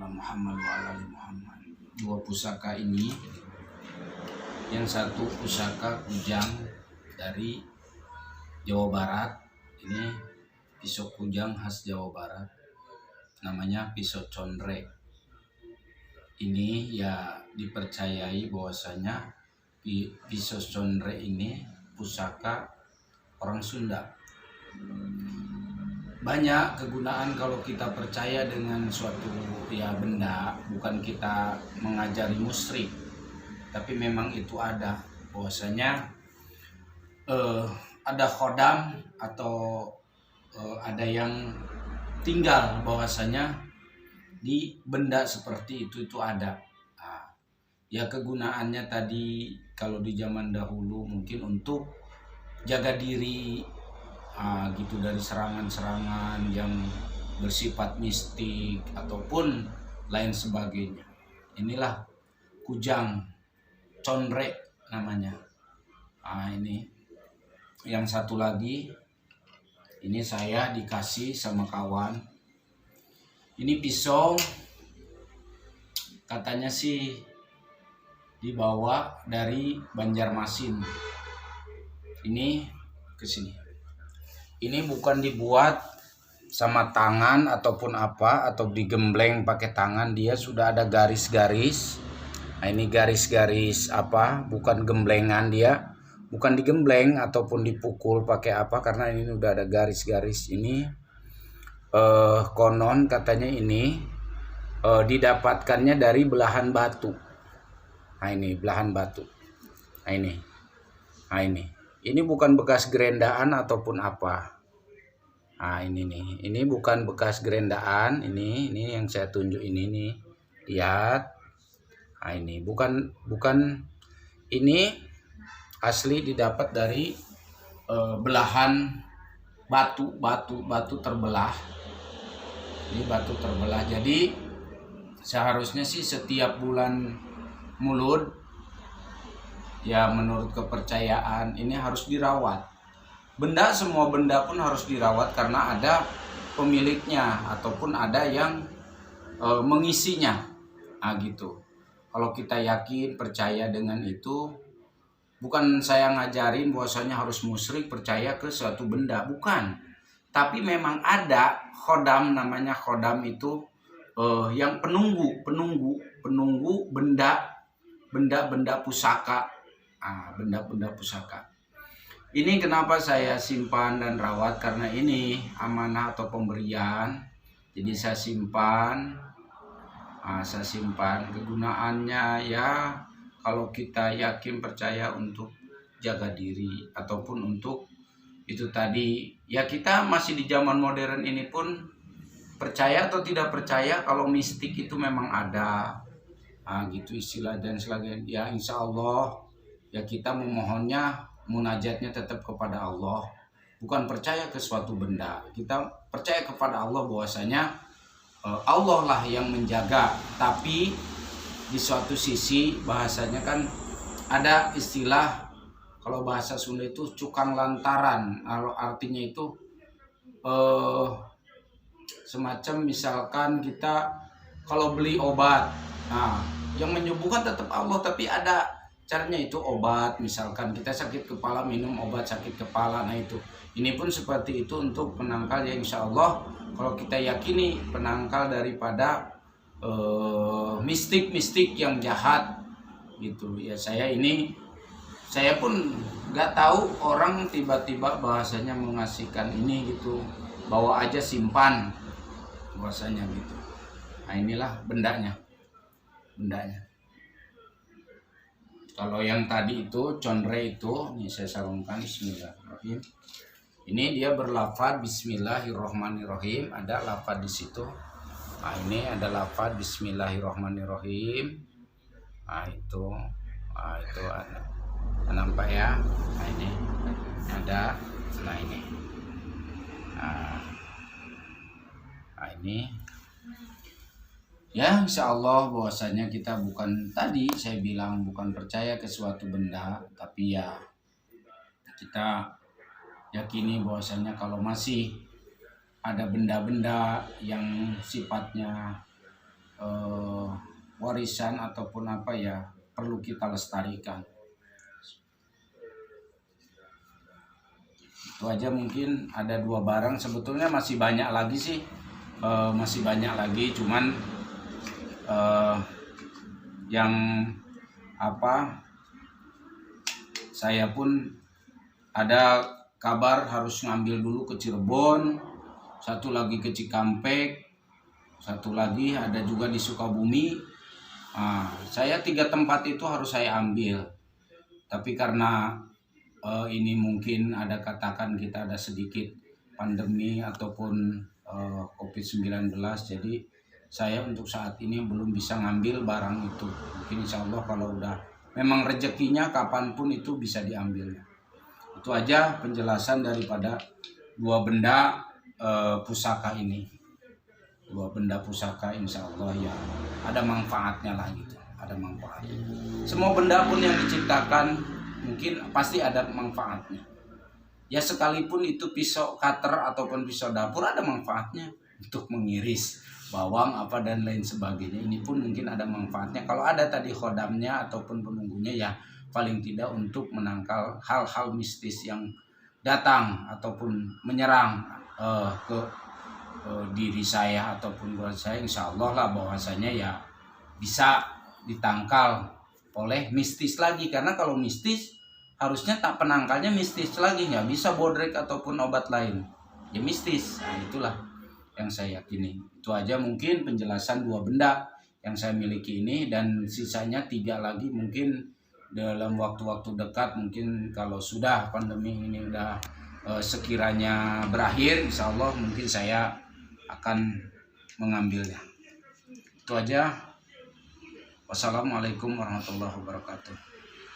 ala Muhammad wa ala ali Muhammad. Dua pusaka ini, yang satu pusaka kujang dari Jawa Barat. Ini pisau kujang khas Jawa Barat, namanya pisau conrek. Ini ya dipercayai bahwasanya pisau conrek ini pusaka orang Sunda. Banyak kegunaan kalau kita percaya dengan suatu benda, bukan kita mengajari musyrik, tapi memang itu ada bahwasanya ada khodam atau ada yang tinggal bahwasanya di benda seperti itu ada. Ya kegunaannya tadi kalau di zaman dahulu mungkin untuk jaga diri gitu dari serangan-serangan yang bersifat mistik ataupun lain sebagainya. Inilah kujang conrek namanya. Ini yang satu lagi, ini saya dikasih sama kawan. Ini pisau katanya sih dibawa dari Banjarmasin. Ini ke sini. Ini bukan dibuat sama tangan ataupun apa, atau digembleng pakai tangan, dia sudah ada garis-garis. Nah, ini garis-garis apa, bukan gemblengan, dia bukan digembleng ataupun dipukul pakai apa, karena ini udah ada garis-garis. Ini konon katanya ini didapatkannya dari belahan batu. Nah, ini belahan batu. Nah, ini bukan bekas gerendaan ataupun apa. Nah, ini nih, ini bukan bekas gerendaan, ini yang saya tunjuk ini nih. Lihat. Nah, ini bukan ini asli didapat dari belahan batu terbelah. Ini batu terbelah. Jadi seharusnya sih setiap bulan Maulud, ya menurut kepercayaan ini harus dirawat. Semua benda pun harus dirawat karena ada pemiliknya ataupun ada yang mengisinya. Nah, gitu. Kalau kita yakin percaya dengan itu, bukan saya ngajarin bahwasanya harus musyrik percaya ke suatu benda, bukan. Tapi memang ada khodam, namanya khodam itu yang penunggu benda pusaka. Benda-benda pusaka. Ini kenapa saya simpan dan rawat, karena ini amanah atau pemberian. Jadi saya simpan. Kegunaannya ya kalau kita yakin percaya untuk jaga diri ataupun untuk itu tadi. Ya kita masih di zaman modern ini pun percaya atau tidak percaya kalau mistik itu memang ada. Gitu istilah dan sebagainya. Ya insya Allah ya kita memohonnya, munajatnya tetap kepada Allah, bukan percaya ke suatu benda. Kita percaya kepada Allah bahwasanya Allah lah yang menjaga. Tapi di suatu sisi bahasanya kan ada istilah, kalau bahasa Sunda itu cukang lantaran. Artinya itu semacam misalkan kita kalau beli obat, yang menyembuhkan tetap Allah, tapi ada caranya itu obat. Misalkan kita sakit kepala, minum obat sakit kepala. Nah itu, ini pun seperti itu untuk penangkal ya insya Allah. Kalau kita yakini penangkal daripada mistik-mistik yang jahat gitu ya. Saya pun nggak tahu orang tiba-tiba bahasanya mengasihkan ini gitu, bawa aja simpan bahasanya gitu. Nah inilah bendanya. Kalau yang tadi itu conre itu, ini saya sarungkan. Bismillahirrahmanirrahim. Ini dia berlafaz Bismillahirrahmanirrahim, ada lafaz di situ. Nah ini ada lafaz Bismillahirrahmanirrahim. Nah itu ada. Nampak ya? Nah ini ada. Nah ini. Nah ini. Ya insya Allah bahwasanya kita bukan, tadi saya bilang bukan percaya ke suatu benda, tapi ya kita yakini bahwasanya kalau masih ada benda-benda yang sifatnya warisan ataupun apa ya perlu kita lestarikan. Itu aja, mungkin ada 2 barang, sebetulnya masih banyak lagi sih, masih banyak lagi, cuman yang apa, saya pun ada kabar harus ngambil dulu ke Cirebon, satu lagi ke Cikampek, satu lagi ada juga di Sukabumi. Saya 3 tempat itu harus saya ambil, tapi karena ini mungkin ada, katakan kita ada sedikit pandemi ataupun COVID-19, jadi saya untuk saat ini belum bisa ngambil barang itu. Mungkin insya Allah kalau udah memang rezekinya kapanpun itu bisa diambilnya. Itu aja penjelasan daripada 2 benda pusaka ini. 2 benda pusaka insya Allah ya ada manfaatnya lah gitu, ada manfaatnya. Semua benda pun yang diciptakan mungkin pasti ada manfaatnya. Ya sekalipun itu pisau cutter ataupun pisau dapur ada manfaatnya untuk mengiris bawang apa dan lain sebagainya. Ini pun mungkin ada manfaatnya kalau ada tadi khodamnya ataupun penunggunya, ya paling tidak untuk menangkal hal-hal mistis yang datang ataupun menyerang ke diri saya ataupun keluarga saya. Insya Allah lah bahwasanya ya bisa ditangkal oleh mistis lagi, karena kalau mistis harusnya tak penangkalnya mistis lagi, nggak bisa bodrek ataupun obat lain ya mistis. Itulah yang saya yakini. Itu aja mungkin penjelasan 2 benda yang saya miliki ini, dan sisanya 3 lagi mungkin dalam waktu-waktu dekat, mungkin kalau sudah pandemi ini udah sekiranya berakhir, insya Allah mungkin saya akan mengambilnya. Itu aja. Wassalamualaikum warahmatullahi wabarakatuh.